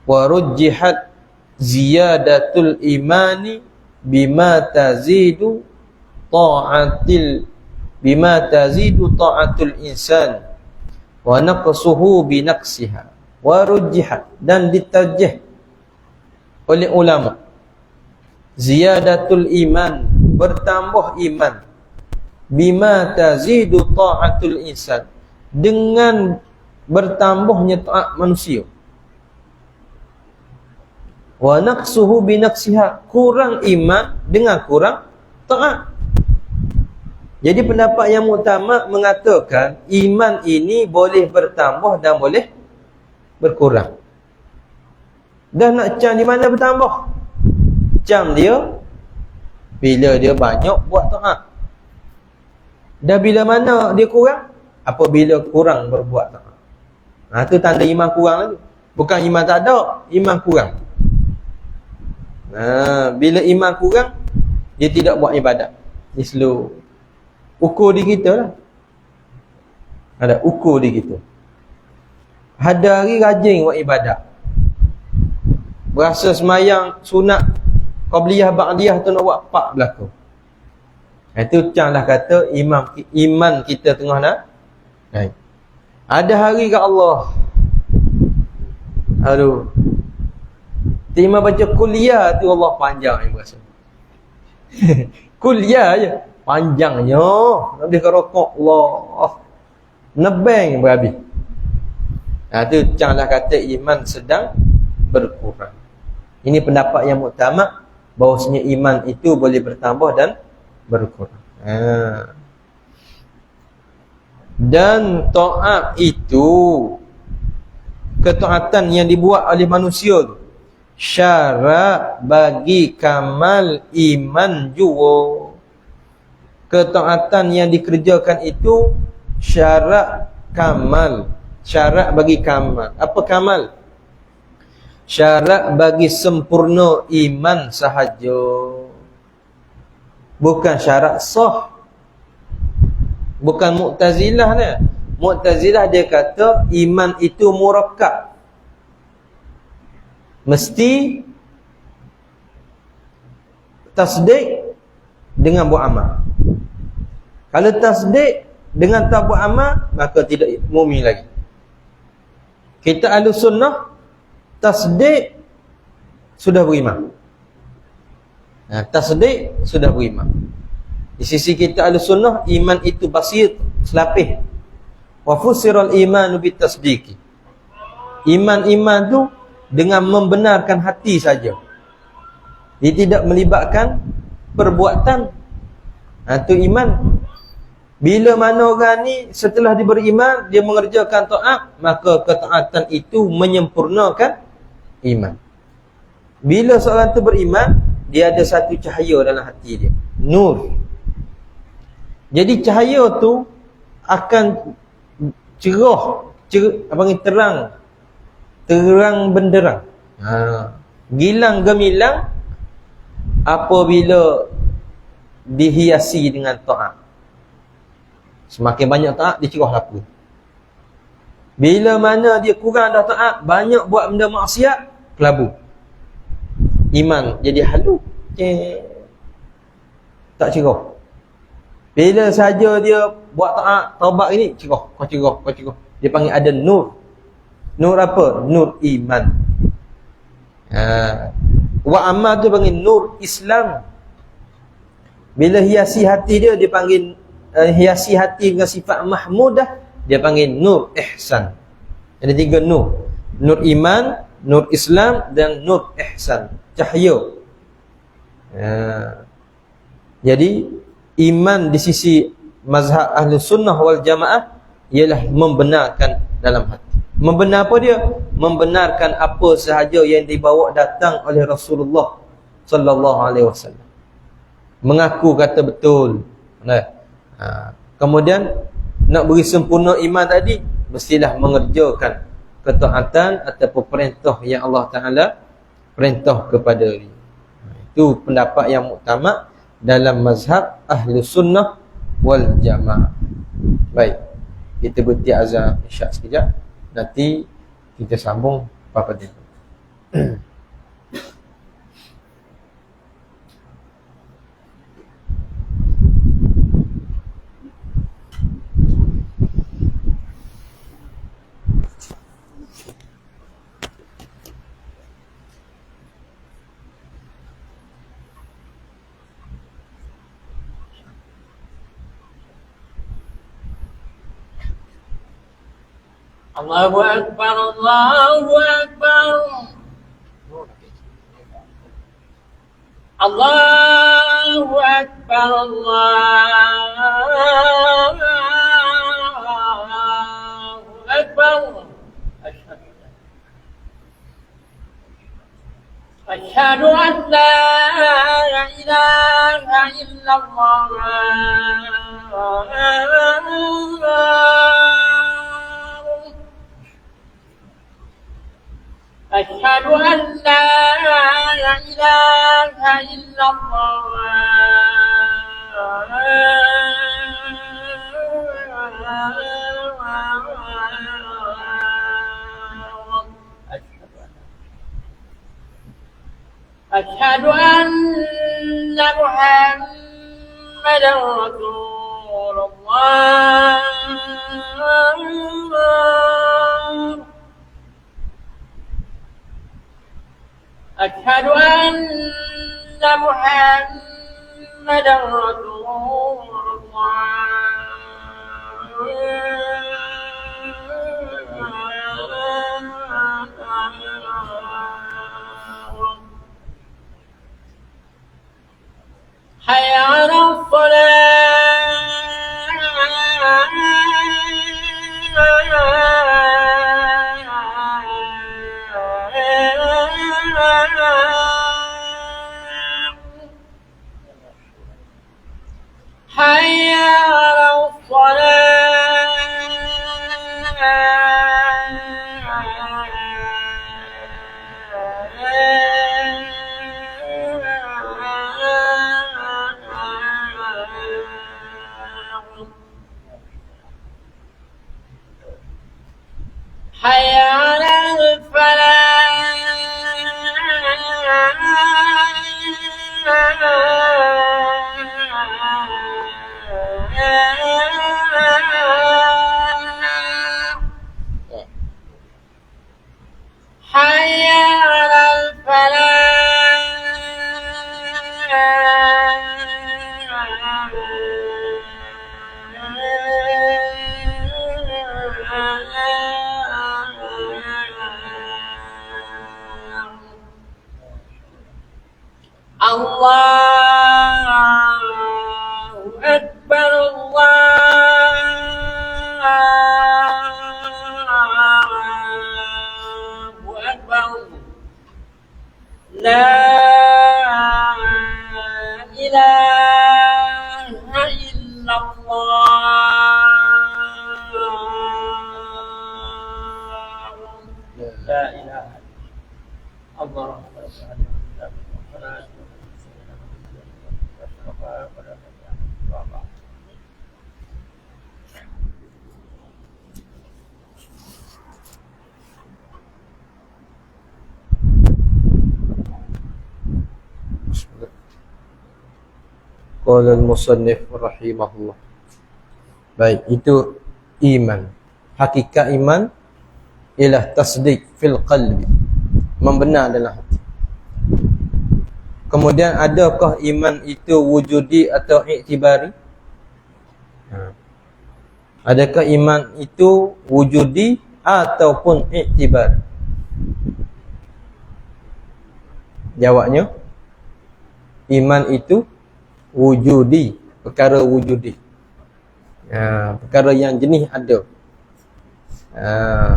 Wa rujjihat ziyadatul imani bima tazidu ta'atul insan wa naqsuhu bi naqsiha wa rujjihat, dan ditarjih oleh ulama ziyadatul iman, bertambah iman, bima tazidu ta'atul insan, dengan bertambahnya taat manusia, wa naqsuhu bi naqsiha, kurang iman dengan kurang taat. Jadi pendapat yang muktamad mengatakan iman ini boleh bertambah dan boleh berkurang. Dan nak cam di mana bertambah? Cam dia bila dia banyak buat taat. Dan bila mana dia kurang? Apabila kurang berbuat taat. Tu tanda iman kurang lagi. Bukan iman tak ada, iman kurang. Bila iman kurang, dia tidak buat ibadat. Ni slow. Ukur di kita lah. Ada ukur di kita. Ada hari rajin buat ibadat. Berasa semayang sunat qabliyah ba'diyah tu nak buat 4 belakang. Itu canglah kata iman kita tengah nak naik. Ada hari kat Allah, aduh, terima baca kuliah tu Allah panjang yang berasa. Kuliah je panjangnya, habis ke rokok Allah nebeng berhabis. Tu janganlah kata iman sedang berkurang. Ini pendapat yang muktamad, bahawasanya iman itu boleh bertambah dan berkurang. Dan taat itu, ketaatan yang dibuat oleh manusia tu, syarat bagi kamal iman juga. Ketaatan yang dikerjakan itu syarat kamal, syarat bagi kamal. Apa kamal? Syarat bagi sempurna iman sahaja, bukan syarat sah. Bukan Mu'tazilah ni. Mu'tazilah dia kata iman itu murakkab, mesti tasdik dengan buat amal. Kalau tasdik dengan tak buat amal, maka tidak mukmin lagi. Kita Ahlus Sunnah tasdik sudah beriman. Tasdik sudah beriman. Di sisi kita Ahlus Sunnah, iman itu basit, selapih. Wa fusiral imanu bitasdiqi. Iman tu dengan membenarkan hati saja. Dia tidak melibatkan perbuatan. Itu iman. Bila mana orang ni setelah dia beriman, dia mengerjakan taat, maka ketaatan itu menyempurnakan iman. Bila seorang tu beriman, dia ada satu cahaya dalam hati dia, nur. Jadi cahaya tu akan cerah, terang benderang. Gilang gemilang apabila dihiasi dengan taat. Semakin banyak taat, dia cerah laku. Bila mana dia kurang dah taat, banyak buat benda maksiat, kelabu. Iman jadi halu, tak cerah. Bila saja dia buat taat, taubat ini, cerah. Dia panggil ada nur. Nur apa? Nur iman. Wa amal tu panggil nur Islam. Bila hiasi hati dia, dia panggil hiasi hati dengan sifat mahmudah, dia panggil nur ihsan. Ada 3 nur. Nur iman, nur Islam dan nur ihsan, cahaya. Jadi iman di sisi mazhab Ahlus Sunnah wal Jamaah ialah membenarkan dalam hati. Membenar apa dia? Membenarkan apa sahaja yang dibawa datang oleh Rasulullah sallallahu alaihi wasallam. Mengaku kata betul. Kemudian nak beri sempurna iman tadi, mestilah mengerjakan ketaatan ataupun perintah yang Allah Ta'ala perintah kepada dia. Itu pendapat yang muktamad dalam mazhab Ahlus Sunnah wal Jamaah. Baik, kita berhenti azan isyak sekejap, nanti kita sambung apa dia. Allahu Akbar, Allahu Akbar. Allahu Akbar, Allahu Akbar. Asyhadu an la ilaha illallah. أشهد أن لا إله إلا الله. أشهد أن محمدا رسول الله. أشهد أن محمدا رسول الله. حي على حي على حي على الفلاح. Allahu Akbar, Allahu Akbar. La ilaha illallah. La ilaha Allah. Qala al-musannif rahimahullah. Baik, itu iman. Hakikat iman ialah tasdiq fil qalbi, membenar dalam hati. Kemudian adakah iman itu wujudi atau iktibari? Adakah iman itu wujudi ataupun iktibari? Jawabnya, iman itu wujudi, perkara wujudi. Perkara yang jenis ada.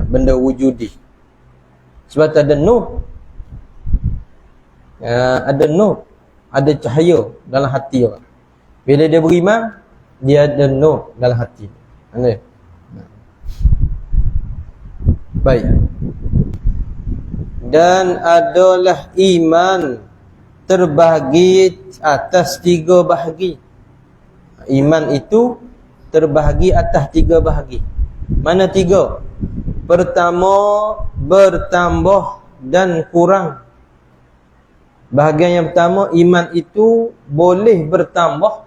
Benda wujudi. Sebab ada nur. Ada nur, ada cahaya dalam hati orang. Bila dia beriman, dia ada nur dalam hati. Baik. Dan adalah iman terbahagi atas 3 bahagi. Iman itu terbahagi atas 3 bahagi. Mana 3? Pertama, bertambah dan kurang. Bahagian yang pertama, iman itu boleh bertambah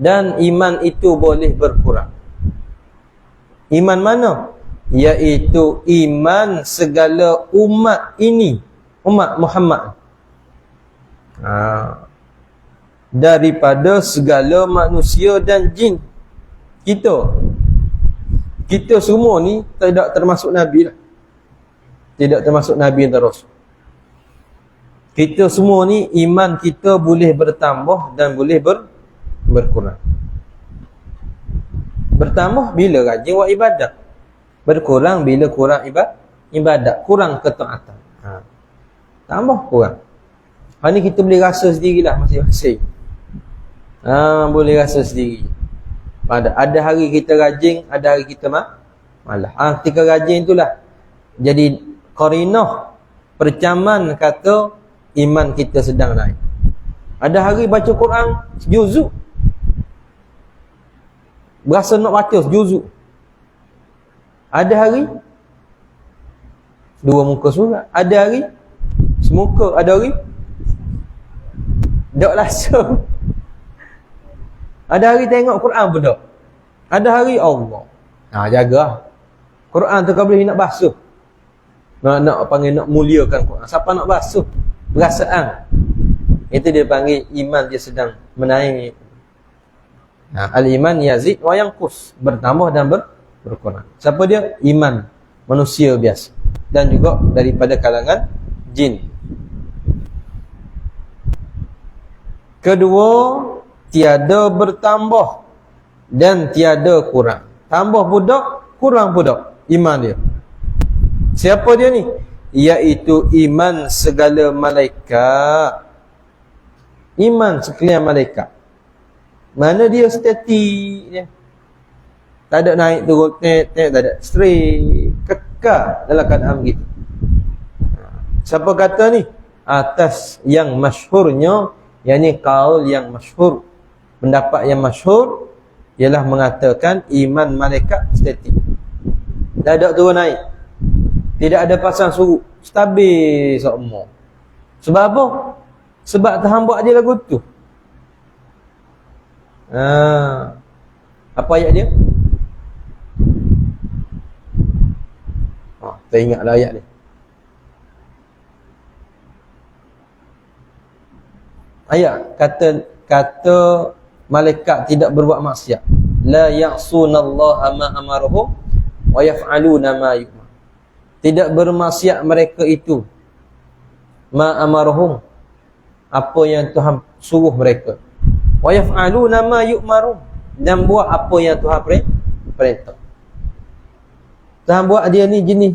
dan iman itu boleh berkurang. Iman mana? Iaitu iman segala umat ini, umat Muhammad. Daripada segala manusia dan jin. Kita semua ni tidak termasuk Nabi lah. Tidak termasuk Nabi dan Rasul. Kita semua ni iman kita boleh bertambah dan boleh berkurang. Bertambah bila rajin buat ibadat. Berkurang bila kurang ibadat, kurang ketaatan. Tambah kurang. Hari ni kita boleh rasa sendirilah masing-masing. Boleh rasa sendiri. Ada hari kita rajin, ada hari kita malah. Ketika rajin itulah jadi qarinah, percaman kata iman kita sedang naik. Ada hari baca Quran sejuzuk, berasa nak baca sejuzuk. Ada hari 2 muka surat, ada hari semuka, ada hari tak langsung. Ada hari tengok Quran pun tak. Ada hari Allah. Jaga Quran tu kau boleh nak basuh. Nak panggil nak muliakan Quran. Siapa nak basuh perasaan? Itu dia panggil iman dia sedang menaik. Al-iman yazid wa yanqus, bertambah dan berkurang. Siapa dia? Iman manusia biasa dan juga daripada kalangan jin. Kedua, tiada bertambah dan tiada kurang. Tambah budak, kurang budak iman dia. Siapa dia ni? Iaitu iman segala malaikat. Iman sekalian malaikat. Mana dia statik dia? Tak ada naik turun, tak ada, straight, kekal dalam keadaan begitu. Siapa kata ni? Atas yang masyhurnya, yakni kaul yang masyhur, pendapat yang masyhur ialah mengatakan iman malaikat statik. Tak ada turun naik. Tidak ada pasang surut, stabil semua. Sebab apa? Sebab terhambak je lagu tu. Apa ayat dia? Tak ingatlah ayat ni. Ayat kata malaikat tidak berbuat maksiat. La ya'sunallaha ma amaruhum wa yaf'aluna ma yu'mar. Tidak bermaksiat mereka itu. Ma amaruhum, apa yang Tuhan suruh mereka. Wa yaf'aluna ma yu'marun, dan buat apa yang Tuhan perintah. Tuhan buat dia ni jenis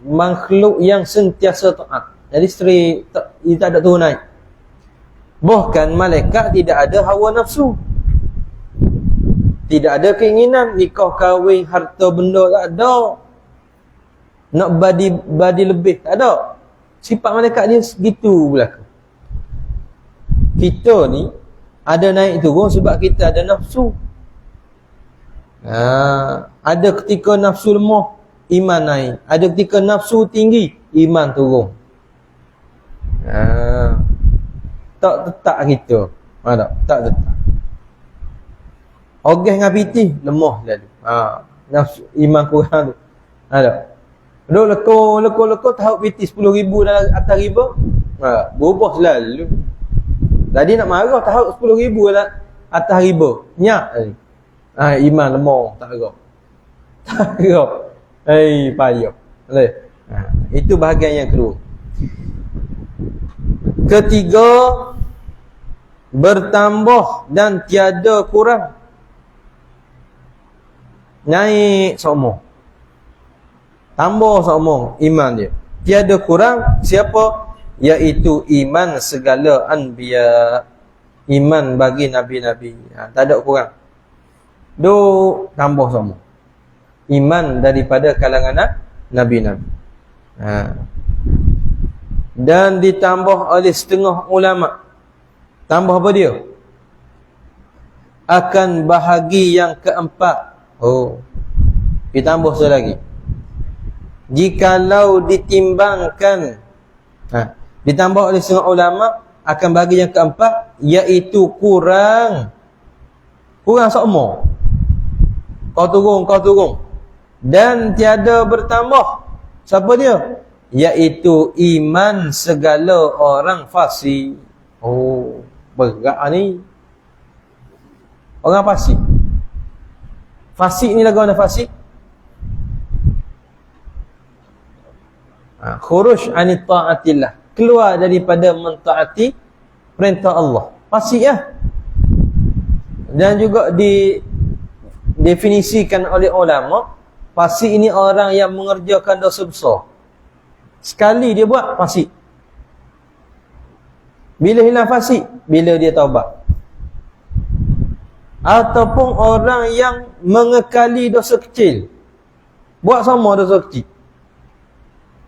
makhluk yang sentiasa taat. Jadi dia tak ada turun naik. Bahkan malaikat tidak ada hawa nafsu. Tidak ada keinginan nikah kahwin harta benda, tak ada. Nak badi lebih, tak ada. Sifat malaikat dia segitu belaka. Kita ni ada naik turun sebab kita ada nafsu. Ada ketika nafsu lemah, iman naik. Ada ketika nafsu tinggi, iman turun. Tak tetap kita. Tak tetap. Organ dengan pitih lemah lalu. Nafsu iman kurang tu. Ada. Duk lekor tahu pitih 10,000 dalam atas riba. Berubah selalu. Tadi nak marah tahu 10,000 dalam atas riba. Nyak. Iman lemah, tak gerak. Tak gerak. Payah. Itu bahagian yang kedua. Ketiga, bertambah dan tiada kurang. Naik sokmo. Tambah sokmo iman dia. Tiada kurang siapa? Iaitu iman segala anbiya. Iman bagi nabi-nabi. Tak ada kurang. Tambah sokmo. Iman daripada kalangan nabi-nabi. Dan ditambah oleh setengah ulama. Tambah apa dia? Akan bahagi yang keempat. Ditambah sekali lagi. Jikalau ditimbangkan, ditambah oleh setengah ulama akan bahagi yang keempat, iaitu kurang sokmo. Kau turun. Dan tiada bertambah. Siapa dia? Iaitu iman segala orang fasik. Berat ni. Orang fasik. Fasik ni lagu mana fasik? Khuruj anit ta'atillah. Keluar daripada mentaati perintah Allah. Fasik lah. Dan juga didefinisikan oleh ulama, fasik ini orang yang mengerjakan dosa besar. Sekali dia buat, fasik. Bila hilang fasik? Bila dia taubat. Ataupun orang yang mengekali dosa kecil. Buat sama dosa kecil.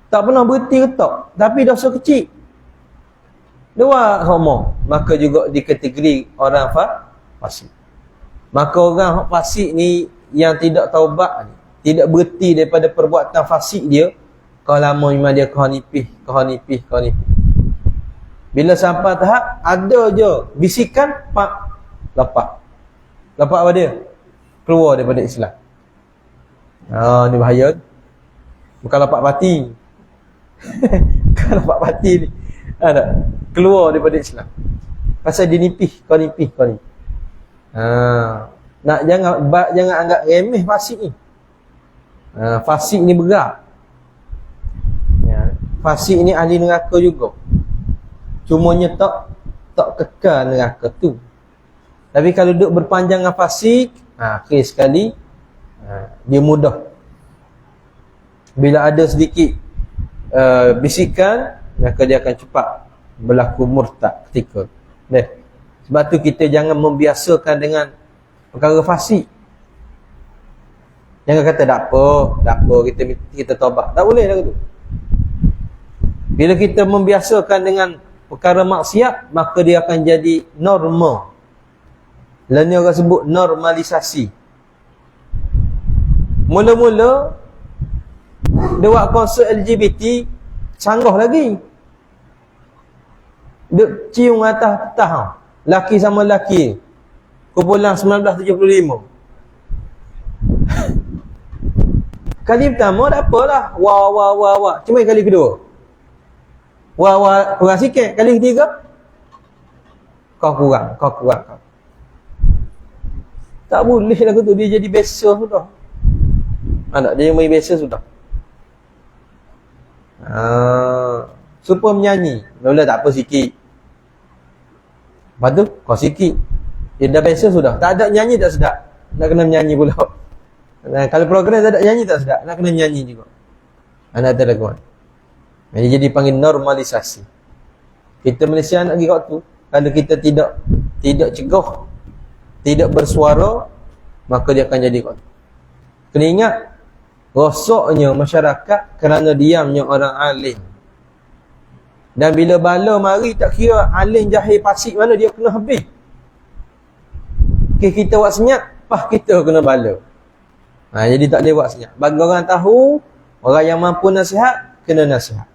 Tak pernah berhenti ketak, tapi dosa kecil. Dua sama. Maka juga dikategori orang fasik. Maka orang fasik ni yang tidak taubat ni, tidak berhenti daripada perbuatan fasik dia, kau lama iman dia kau nipih. Bila sampai tahap ada je bisikan, lepas apa dia? Keluar daripada Islam. Ni bahaya. Bukan lepas mati. Bukan lepas mati ni. Keluar daripada Islam. Pasal dia nipih. Jangan anggap remeh fasik ni. Fasik ni berat. Fasik ni ahli neraka juga. Cumanya tak kekal neraka tu. Tapi kalau duduk berpanjang dengan fasik, akhir sekali dia mudah. Bila ada sedikit bisikan, maka dia akan cepat berlaku murtad ketika. Sebab tu kita jangan membiasakan dengan perkara fasik. Jangan kata tak apa kita taubat. Tak boleh lah tu. Bila kita membiasakan dengan perkara maksiat, maka dia akan jadi norma. Lain orang sebut normalisasi. Mula-mula dia buat konsert LGBT, canggah lagi. Duk cium atas petah. Laki sama laki. Kumpulan 1975. Kali pertama tak apalah. Wah. Cuma kali kedua. Wah, kurang sikit. Kali ketiga, kau kurang. Tak boleh lagu tu. Dia jadi biasa sudah. Anak dia main biasa sudah. Supaya menyanyi. Mula tak apa sikit. Lepas tu kau sikit. Dia dah biasa sudah. Tak ada nyanyi tak sedap. Nak kena menyanyi pula. Kalau program tak ada nyanyi tak sedap. Nak kena menyanyi juga. Anak tak ada kawan. Jadi panggil normalisasi. Kita Malaysia nak pergi kat tu. Kalau kita tidak cegah, tidak bersuara, maka dia akan jadi kat tu. Kena ingat, rosaknya masyarakat kerana diamnya orang alim. Dan bila bala mari, tak kira alim jahil pasik mana, dia kena habis. Okay, kita buat senyap, kita kena bala. Jadi tak boleh buat senyap. Bagi orang tahu, orang yang mampu nasihat, kena nasihat.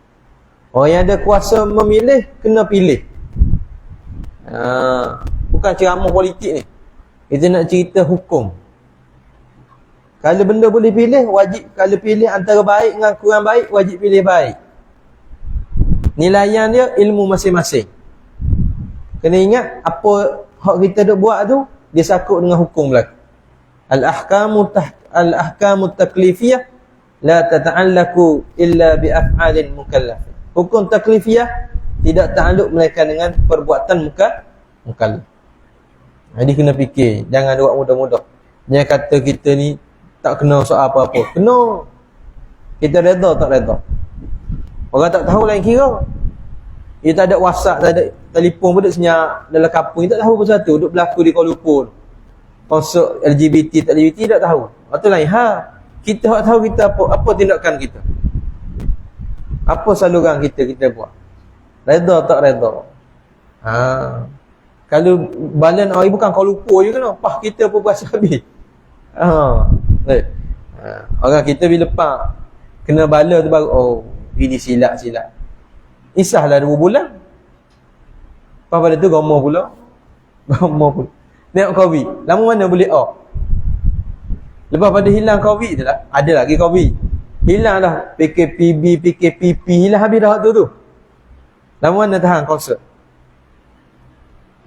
Orang yang ada kuasa memilih, kena pilih. Bukan ceramah politik ni. Kita nak cerita hukum. Kalau benda boleh pilih, wajib. Kalau pilih antara baik dengan kurang baik, wajib pilih baik. Nilaian dia ilmu masing-masing. Kena ingat, apa hak kita duk buat tu, dia sakut dengan hukum berlaku. Al-ahkamu taklifiyah la tata'allaku illa bi af'alin mukallaf. Hukum taklifiyah tidak ta'alluq melainkan dengan perbuatan mukallaf. Jadi kena fikir, jangan buat mudah-mudah. Jangan kata kita ni tak kena soal apa-apa. Kena. Kita redha tak redha. Orang tak tahu lain kira. Dia tak ada WhatsApp, tak ada telefon pun duduk senyap dalam kampung. Dia tak tahu pasal tu. Duduk berlaku di Kuala Lumpur. Konsert LGBT, tak LGBT, tak tahu. Itu lain. Kita tak tahu kita apa tindakan kita. Apa saluran kita buat. Redha tak redha. Kalau balan orang bukan Kuala Lumpur je kena. Kita pun berasa habis. Orang kita bila kena bala tu baru, ini silap. Isahlah 2 bulan. Lepas pada tu gomoh pula. Tengok COVID. Lama mana boleh off. Lepas pada hilang COVID tu lah. Ada lagi COVID. Hilang dah PKPP, hilang habis dah tu. Lama mana tahan konsert?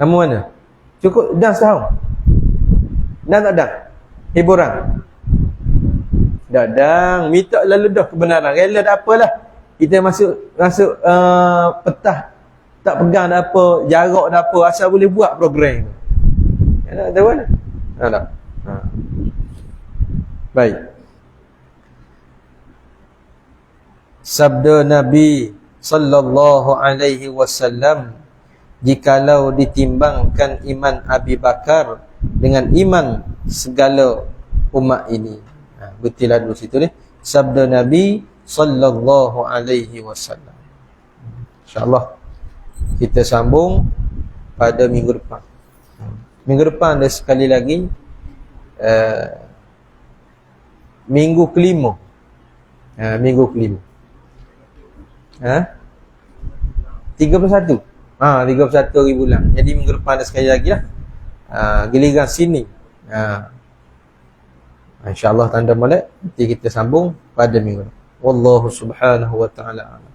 Lama mana? Cukup dah setahun. Dan tak dah? Hiburan. Dadang, minta lalu dah kebenaran. Rela tak apalah. Kita masuk petah. Tak pegang dah apa, jarak dah apa, asal boleh buat program tu. Ya, tahu mana? Tak. Baik. Sabda Nabi sallallahu alaihi wasallam, jikalau ditimbangkan iman Abi Bakar dengan iman segala umat ini. Betullah dulu situ ni. Sabda Nabi sallallahu alaihi wasallam. InsyaAllah kita sambung pada minggu depan. Minggu depan ada sekali lagi minggu kelima. Minggu kelima. 31. 31 hari bulan. Jadi minggu depan ada sekali lagi lah. Giliran sini. InsyaAllah tanda molek. Nanti kita sambung pada minggu depan. Wallahu subhanahu wa ta'ala a'lam.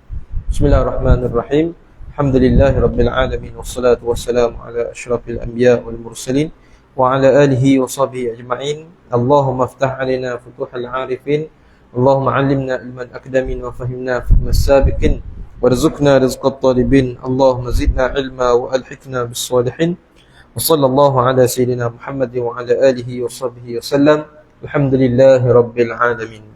Bismillahirrahmanirrahim. Alhamdulillahi rabbil alamin. Wassalatu wassalamu ala ashrafil anbiya wal mursalin wa ala alihi wa sahbihi ajma'in. Allahumma aftah alina futuhal arifin. Allahumma allimna ilman akdamin wa fahimna fahmas sabiqin. Warzuqna rizqat talibin. Allahumma zidna ilma wa alhikna bis salihin. Wa sallallahu ala sayyidina Muhammad wa ala alihi wa sahbihi wa sallam. Alhamdulillahi rabbil alamin.